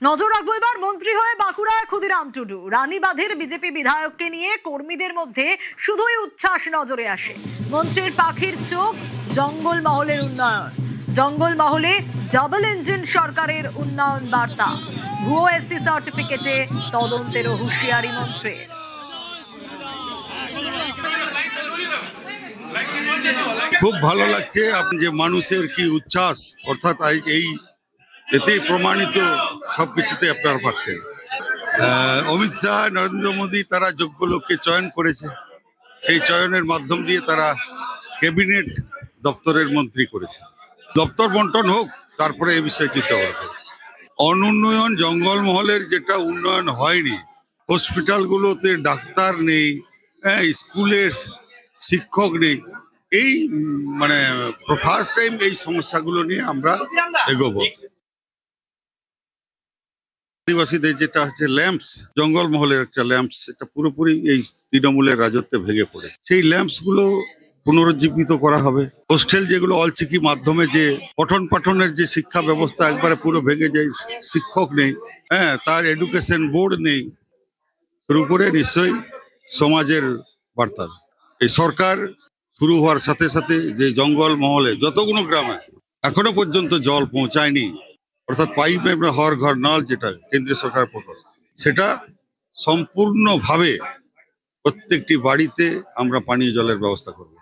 নজর রাখবো এবার মন্ত্রী হয়ে বাঁকুড়ায় ক্ষুদিরাম টুডু। রানীবাঁধের বিজেপি বিধায়ককে নিয়ে কর্মীদের মধ্যে শুধুই উচ্ছ্বাস নজরে আসে। মন্ত্রীর পাখির চোখ জঙ্গলমহলের উন্নয়ন। জঙ্গলমহলে ডাবল ইঞ্জিন সরকারের উন্নয়ন বার্তা। ভুয়ো এসসি সার্টিফিকেটে তদন্তেরও হুঁশিয়ারি মন্ত্রীর। খুব ভালো লাগছে আপনি যে মানুষের কি উচ্ছ্বাস, অর্থাৎ এই এতেই প্রমাণিত সবকিছুতে আপনারা পাচ্ছেন। অমিত শাহ, নরেন্দ্র মোদী তারা যোগ্য লোককে চয়ন করেছে, সেই চয়নের মাধ্যম দিয়ে তারা ক্যাবিনেট দপ্তরের মন্ত্রী করেছে। দপ্তর বন্টন হোক, তারপরে এই বিষয়ে চিন্তা করবে। অনুন্নয়ন জঙ্গলমহলের যেটা উন্নয়ন হয়নি, হসপিটালগুলোতে ডাক্তার নেই, স্কুলের শিক্ষক নেই, এই মানে ফার্স্ট টাইম এই সমস্যাগুলো নিয়ে আমরা এগোবো। আদিবাসীদের যেটা হচ্ছে ল্যাম্পস, জঙ্গলমহলের একটা ল্যাম্পস, এটা পুরোপুরি এই তৃণমূলের রাজত্বে ভেঙে পড়ে। সেই ল্যাম্পস গুলো পুনরুজ্জীবিত করা হবে। হোস্টেল যেগুলো অলচিকি মাধ্যমে যে পঠন পাঠনের যে শিক্ষা ব্যবস্থা একবারে পুরো ভেঙে যায়, শিক্ষক নেই, তার এডুকেশন বোর্ড নেই, শুরু করে নিশ্চয়ই সমাজের বার্তা। এই সরকার শুরু হওয়ার সাথে সাথে যে জঙ্গলমহলে যতগুলো গ্রামে এখনো পর্যন্ত জল পৌঁছায়নি, অর্থাৎ পাইপে হর ঘর নল যেটা কেন্দ্রীয় সরকার প্রকল্প, সেটা সম্পূর্ণভাবে প্রত্যেকটি বাড়িতে আমরা পানীয় জলের ব্যবস্থা করব।